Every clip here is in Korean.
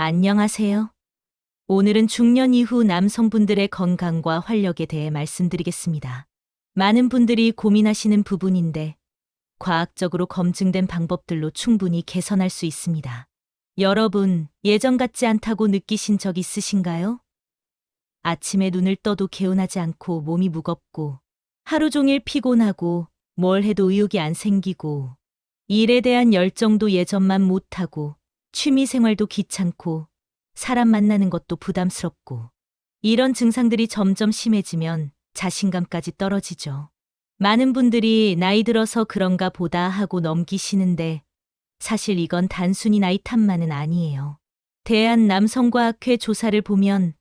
안녕하세요. 오늘은 중년 이후 남성분들의 건강과 활력에 대해 말씀드리겠습니다. 많은 분들이 고민하시는 부분인데 과학적으로 검증된 방법들로 충분히 개선할 수 있습니다. 여러분, 예전 같지 않다고 느끼신 적 있으신가요? 아침에 눈을 떠도 개운하지 않고 몸이 무겁고 하루 종일 피곤하고 뭘 해도 의욕이 안 생기고 일에 대한 열정도 예전만 못하고 취미 생활도 귀찮고 사람 만나는 것도 부담스럽고 이런 증상들이 점점 심해지면 자신감까지 떨어지죠. 많은 분들이 나이 들어서 그런가 보다 하고 넘기시는데 사실 이건 단순히 나이 탓만은 아니에요. 대한남성과학회 조사를 보면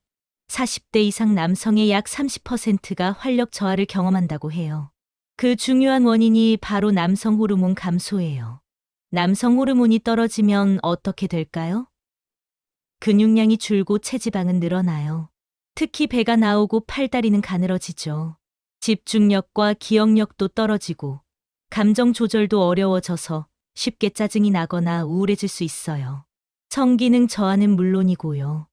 40대 이상 남성의 약 30%가 활력 저하를 경험한다고 해요. 그 중요한 원인이 바로 남성 호르몬 감소예요. 남성 호르몬이 떨어지면 어떻게 될까요? 근육량이 줄고 체지방은 늘어나요. 특히 배가 나오고 팔다리는 가늘어지죠. 집중력과 기억력도 떨어지고 감정 조절도 어려워져서 쉽게 짜증이 나거나 우울해질 수 있어요. 성기능 저하는 물론이고요.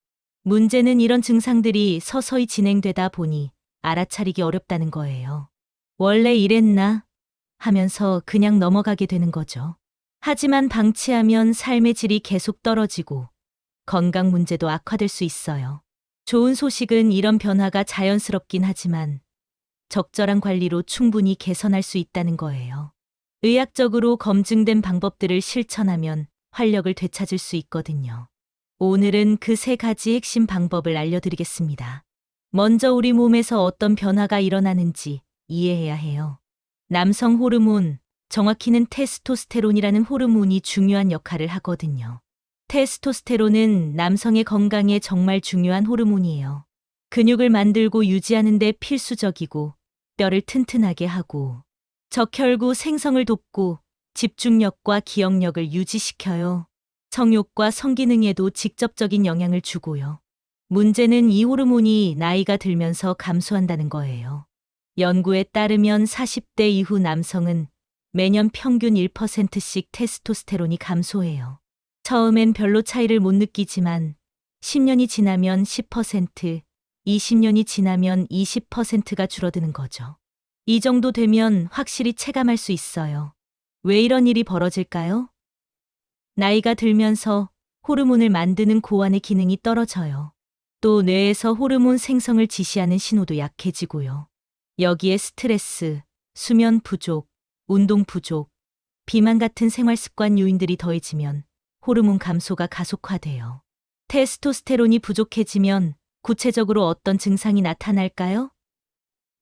문제는 이런 증상들이 서서히 진행되다 보니 알아차리기 어렵다는 거예요. 원래 이랬나? 하면서 그냥 넘어가게 되는 거죠. 하지만 방치하면 삶의 질이 계속 떨어지고 건강 문제도 악화될 수 있어요. 좋은 소식은 이런 변화가 자연스럽긴 하지만 적절한 관리로 충분히 개선할 수 있다는 거예요. 의학적으로 검증된 방법들을 실천하면 활력을 되찾을 수 있거든요. 오늘은 그 세 가지 핵심 방법을 알려드리겠습니다. 먼저 우리 몸에서 어떤 변화가 일어나는지 이해해야 해요. 남성 호르몬, 정확히는 테스토스테론이라는 호르몬이 중요한 역할을 하거든요. 테스토스테론은 남성의 건강에 정말 중요한 호르몬이에요. 근육을 만들고 유지하는 데 필수적이고 뼈를 튼튼하게 하고 적혈구 생성을 돕고 집중력과 기억력을 유지시켜요. 성욕과 성기능에도 직접적인 영향을 주고요. 문제는 이 호르몬이 나이가 들면서 감소한다는 거예요. 연구에 따르면 40대 이후 남성은 매년 평균 1%씩 테스토스테론이 감소해요. 처음엔 별로 차이를 못 느끼지만 10년이 지나면 10%, 20년이 지나면 20%가 줄어드는 거죠. 이 정도 되면 확실히 체감할 수 있어요. 왜 이런 일이 벌어질까요? 나이가 들면서 호르몬을 만드는 고환의 기능이 떨어져요. 또 뇌에서 호르몬 생성을 지시하는 신호도 약해지고요. 여기에 스트레스, 수면 부족, 운동 부족, 비만 같은 생활 습관 요인들이 더해지면 호르몬 감소가 가속화돼요. 테스토스테론이 부족해지면 구체적으로 어떤 증상이 나타날까요?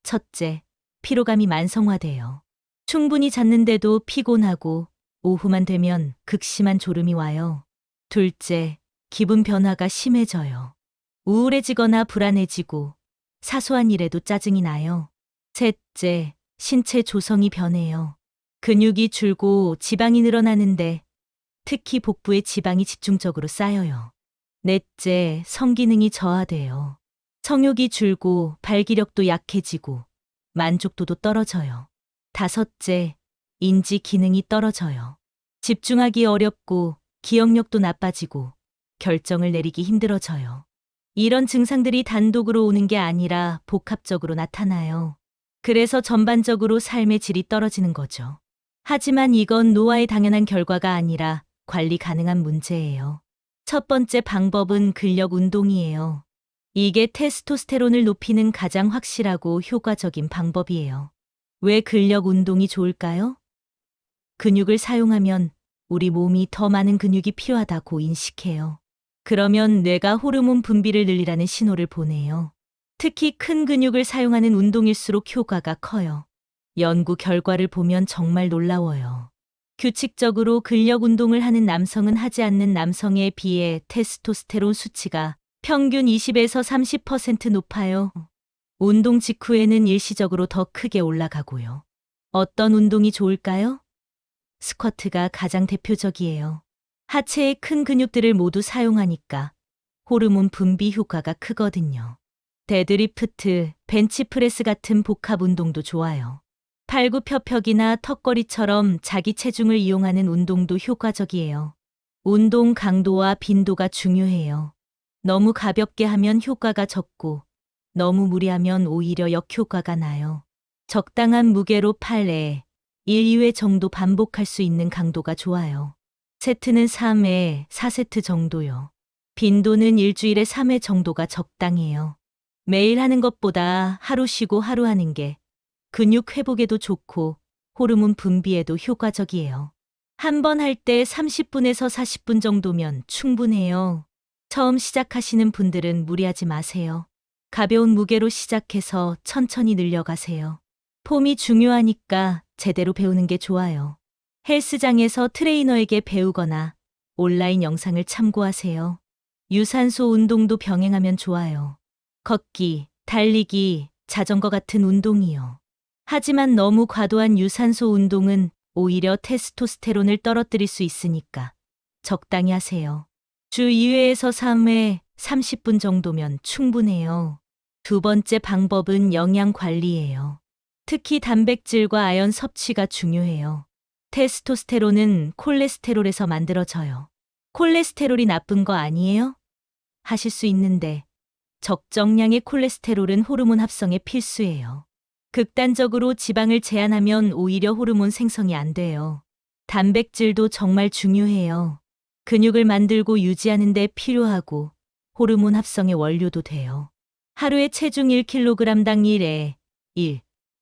첫째, 피로감이 만성화돼요. 충분히 잤는데도 피곤하고 오후만 되면 극심한 졸음이 와요. 둘째, 기분 변화가 심해져요. 우울해지거나 불안해지고 사소한 일에도 짜증이 나요. 셋째, 신체 조성이 변해요. 근육이 줄고 지방이 늘어나는데 특히 복부에 지방이 집중적으로 쌓여요. 넷째, 성기능이 저하돼요. 성욕이 줄고 발기력도 약해지고 만족도도 떨어져요. 다섯째, 인지 기능이 떨어져요. 집중하기 어렵고 기억력도 나빠지고 결정을 내리기 힘들어져요. 이런 증상들이 단독으로 오는 게 아니라 복합적으로 나타나요. 그래서 전반적으로 삶의 질이 떨어지는 거죠. 하지만 이건 노화의 당연한 결과가 아니라 관리 가능한 문제예요. 첫 번째 방법은 근력 운동이에요. 이게 테스토스테론을 높이는 가장 확실하고 효과적인 방법이에요. 왜 근력 운동이 좋을까요? 근육을 사용하면 우리 몸이 더 많은 근육이 필요하다고 인식해요. 그러면 뇌가 호르몬 분비를 늘리라는 신호를 보내요. 특히 큰 근육을 사용하는 운동일수록 효과가 커요. 연구 결과를 보면 정말 놀라워요. 규칙적으로 근력 운동을 하는 남성은 하지 않는 남성에 비해 테스토스테론 수치가 평균 20에서 30% 높아요. 운동 직후에는 일시적으로 더 크게 올라가고요. 어떤 운동이 좋을까요? 스쿼트가 가장 대표적이에요. 하체의 큰 근육들을 모두 사용하니까 호르몬 분비 효과가 크거든요. 데드리프트, 벤치프레스 같은 복합 운동도 좋아요. 팔굽혀펴기나 턱걸이처럼 자기 체중을 이용하는 운동도 효과적이에요. 운동 강도와 빈도가 중요해요. 너무 가볍게 하면 효과가 적고 너무 무리하면 오히려 역효과가 나요. 적당한 무게로 8회, 1, 2회 정도 반복할 수 있는 강도가 좋아요. 세트는 3회, 4세트 정도요. 빈도는 일주일에 3회 정도가 적당해요. 매일 하는 것보다 하루 쉬고 하루 하는 게 근육 회복에도 좋고 호르몬 분비에도 효과적이에요. 한 번 할 때 30분에서 40분 정도면 충분해요. 처음 시작하시는 분들은 무리하지 마세요. 가벼운 무게로 시작해서 천천히 늘려가세요. 폼이 중요하니까 제대로 배우는 게 좋아요. 헬스장에서 트레이너에게 배우거나 온라인 영상을 참고하세요. 유산소 운동도 병행하면 좋아요. 걷기, 달리기, 자전거 같은 운동이요. 하지만 너무 과도한 유산소 운동은 오히려 테스토스테론을 떨어뜨릴 수 있으니까 적당히 하세요. 주 2회에서 3회, 30분 정도면 충분해요. 두 번째 방법은 영양 관리예요. 특히 단백질과 아연 섭취가 중요해요. 테스토스테론은 콜레스테롤에서 만들어져요. 콜레스테롤이 나쁜 거 아니에요? 하실 수 있는데 적정량의 콜레스테롤은 호르몬 합성에 필수예요. 극단적으로 지방을 제한하면 오히려 호르몬 생성이 안 돼요. 단백질도 정말 중요해요. 근육을 만들고 유지하는 데 필요하고 호르몬 합성의 원료도 돼요. 하루에 체중 1kg당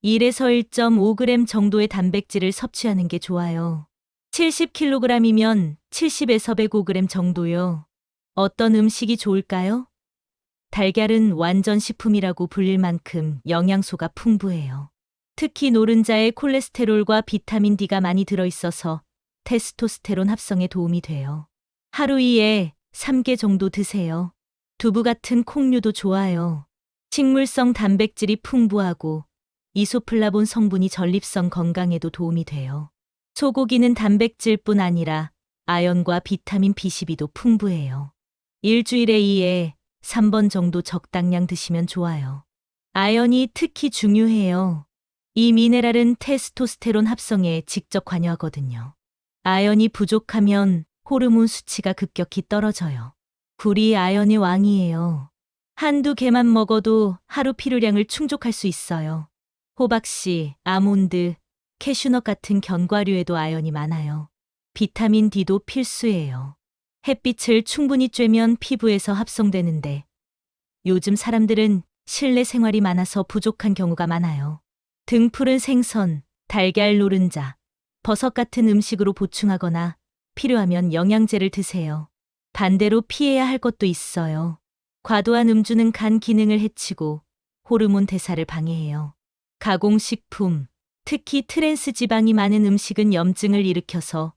1에서 1.5g 정도의 단백질을 섭취하는 게 좋아요. 70kg이면 70에서 105g 정도요. 어떤 음식이 좋을까요? 달걀은 완전 식품이라고 불릴 만큼 영양소가 풍부해요. 특히 노른자에 콜레스테롤과 비타민 D가 많이 들어있어서 테스토스테론 합성에 도움이 돼요. 하루 2에 3개 정도 드세요. 두부 같은 콩류도 좋아요. 식물성 단백질이 풍부하고 이소플라본 성분이 전립선 건강에도 도움이 돼요. 소고기는 단백질뿐 아니라 아연과 비타민 B12도 풍부해요. 일주일에 2에 3번 정도 적당량 드시면 좋아요. 아연이 특히 중요해요. 이 미네랄은 테스토스테론 합성에 직접 관여하거든요. 아연이 부족하면 호르몬 수치가 급격히 떨어져요. 굴이 아연의 왕이에요. 한두 개만 먹어도 하루 필요량을 충족할 수 있어요. 호박씨, 아몬드, 캐슈넛 같은 견과류에도 아연이 많아요. 비타민 D도 필수예요. 햇빛을 충분히 쬐면 피부에서 합성되는데 요즘 사람들은 실내 생활이 많아서 부족한 경우가 많아요. 등푸른 생선, 달걀 노른자, 버섯 같은 음식으로 보충하거나 필요하면 영양제를 드세요. 반대로 피해야 할 것도 있어요. 과도한 음주는 간 기능을 해치고 호르몬 대사를 방해해요. 가공식품, 특히 트랜스 지방이 많은 음식은 염증을 일으켜서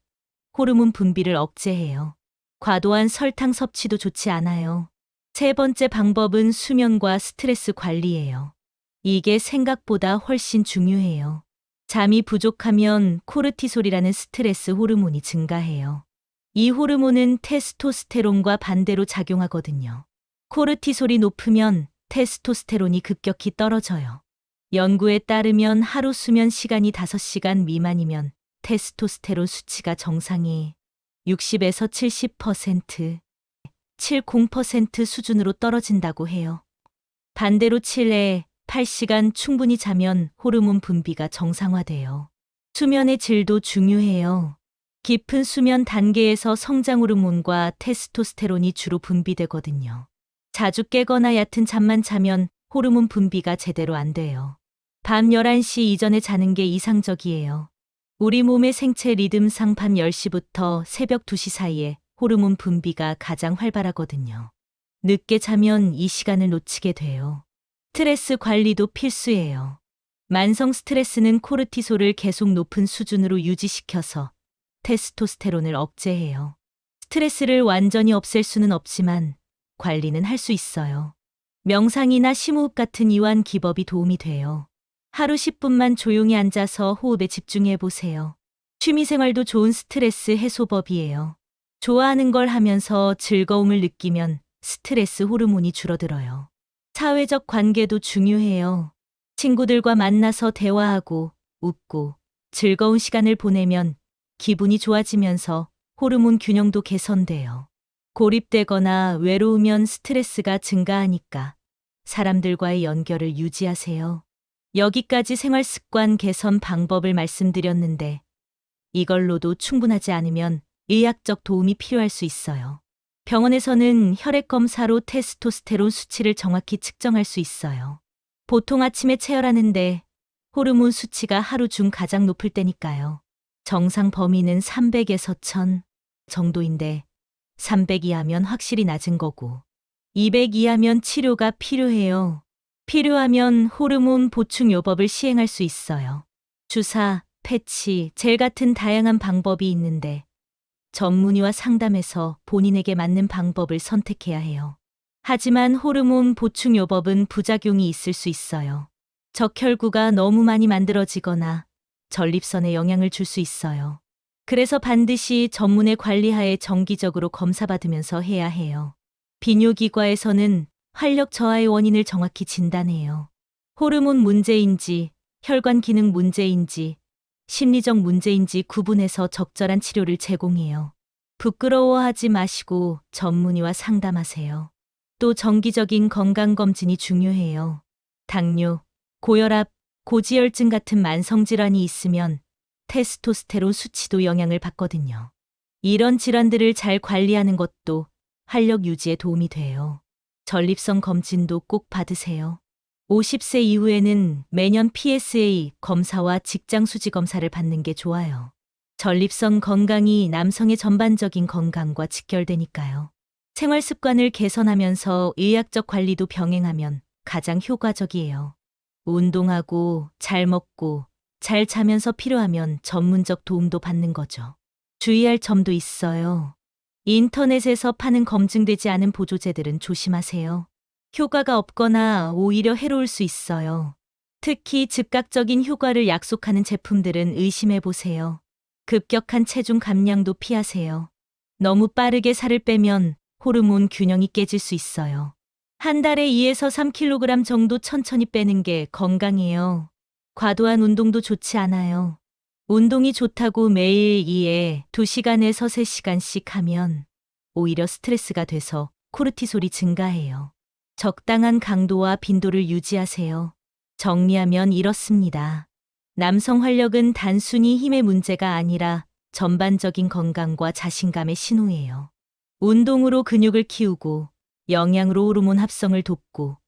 호르몬 분비를 억제해요. 과도한 설탕 섭취도 좋지 않아요. 세 번째 방법은 수면과 스트레스 관리예요. 이게 생각보다 훨씬 중요해요. 잠이 부족하면 코르티솔이라는 스트레스 호르몬이 증가해요. 이 호르몬은 테스토스테론과 반대로 작용하거든요. 코르티솔이 높으면 테스토스테론이 급격히 떨어져요. 연구에 따르면 하루 수면 시간이 5시간 미만이면 테스토스테론 수치가 정상이 60에서 70%, 70% 수준으로 떨어진다고 해요. 반대로 7에 8시간 충분히 자면 호르몬 분비가 정상화돼요. 수면의 질도 중요해요. 깊은 수면 단계에서 성장 호르몬과 테스토스테론이 주로 분비되거든요. 자주 깨거나 얕은 잠만 자면 호르몬 분비가 제대로 안 돼요. 밤 11시 이전에 자는 게 이상적이에요. 우리 몸의 생체 리듬상 밤 10시부터 새벽 2시 사이에 호르몬 분비가 가장 활발하거든요. 늦게 자면 이 시간을 놓치게 돼요. 스트레스 관리도 필수예요. 만성 스트레스는 코르티솔을 계속 높은 수준으로 유지시켜서 테스토스테론을 억제해요. 스트레스를 완전히 없앨 수는 없지만 관리는 할 수 있어요. 명상이나 심호흡 같은 이완 기법이 도움이 돼요. 하루 10분만 조용히 앉아서 호흡에 집중해 보세요. 취미생활도 좋은 스트레스 해소법이에요. 좋아하는 걸 하면서 즐거움을 느끼면 스트레스 호르몬이 줄어들어요. 사회적 관계도 중요해요. 친구들과 만나서 대화하고 웃고 즐거운 시간을 보내면 기분이 좋아지면서 호르몬 균형도 개선돼요. 고립되거나 외로우면 스트레스가 증가하니까 사람들과의 연결을 유지하세요. 여기까지 생활 습관 개선 방법을 말씀드렸는데 이걸로도 충분하지 않으면 의학적 도움이 필요할 수 있어요. 병원에서는 혈액 검사로 테스토스테론 수치를 정확히 측정할 수 있어요. 보통 아침에 체열하는데 호르몬 수치가 하루 중 가장 높을 때니까요. 정상 범위는 300에서 1000 정도인데 300 이하면 확실히 낮은 거고 200 이하면 치료가 필요해요. 필요하면 호르몬 보충 요법을 시행할 수 있어요. 주사, 패치, 젤 같은 다양한 방법이 있는데 전문의와 상담해서 본인에게 맞는 방법을 선택해야 해요. 하지만 호르몬 보충 요법은 부작용이 있을 수 있어요. 적혈구가 너무 많이 만들어지거나 전립선에 영향을 줄 수 있어요. 그래서 반드시 전문의 관리하에 정기적으로 검사받으면서 해야 해요. 비뇨기과에서는 활력 저하의 원인을 정확히 진단해요. 호르몬 문제인지, 혈관 기능 문제인지, 심리적 문제인지 구분해서 적절한 치료를 제공해요. 부끄러워하지 마시고 전문의와 상담하세요. 또 정기적인 건강검진이 중요해요. 당뇨, 고혈압, 고지혈증 같은 만성질환이 있으면 테스토스테론 수치도 영향을 받거든요. 이런 질환들을 잘 관리하는 것도 활력 유지에 도움이 돼요. 전립선 검진도 꼭 받으세요. 50세 이후에는 매년 PSA 검사와 직장 수지 검사를 받는 게 좋아요. 전립선 건강이 남성의 전반적인 건강과 직결되니까요. 생활 습관을 개선하면서 의학적 관리도 병행하면 가장 효과적이에요. 운동하고 잘 먹고 잘 자면서 필요하면 전문적 도움도 받는 거죠. 주의할 점도 있어요. 인터넷에서 파는 검증되지 않은 보조제들은 조심하세요. 효과가 없거나 오히려 해로울 수 있어요. 특히 즉각적인 효과를 약속하는 제품들은 의심해 보세요. 급격한 체중 감량도 피하세요. 너무 빠르게 살을 빼면 호르몬 균형이 깨질 수 있어요. 한 달에 2에서 3kg 정도 천천히 빼는 게 건강해요. 과도한 운동도 좋지 않아요. 운동이 좋다고 매일 2시간에서 3시간씩 하면 오히려 스트레스가 돼서 코르티솔이 증가해요. 적당한 강도와 빈도를 유지하세요. 정리하면 이렇습니다. 남성 활력은 단순히 힘의 문제가 아니라 전반적인 건강과 자신감의 신호예요. 운동으로 근육을 키우고 영양으로 호르몬 합성을 돕고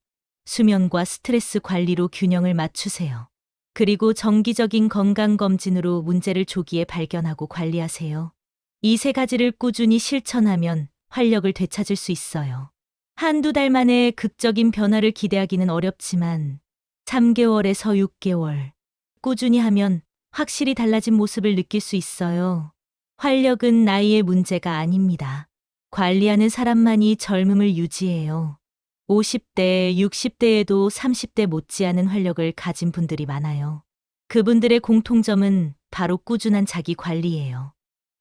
수면과 스트레스 관리로 균형을 맞추세요. 그리고 정기적인 건강검진으로 문제를 조기에 발견하고 관리하세요. 이 세 가지를 꾸준히 실천하면 활력을 되찾을 수 있어요. 한두 달 만에 극적인 변화를 기대하기는 어렵지만 3개월에서 6개월 꾸준히 하면 확실히 달라진 모습을 느낄 수 있어요. 활력은 나이의 문제가 아닙니다. 관리하는 사람만이 젊음을 유지해요. 50대, 60대에도 30대 못지않은 활력을 가진 분들이 많아요. 그분들의 공통점은 바로 꾸준한 자기 관리예요.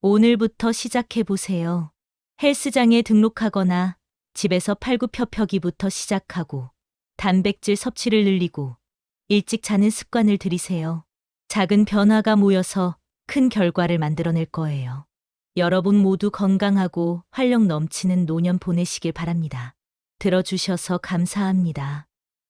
오늘부터 시작해보세요. 헬스장에 등록하거나 집에서 팔굽혀펴기부터 시작하고 단백질 섭취를 늘리고 일찍 자는 습관을 들이세요. 작은 변화가 모여서 큰 결과를 만들어낼 거예요. 여러분 모두 건강하고 활력 넘치는 노년 보내시길 바랍니다. 들어주셔서 감사합니다.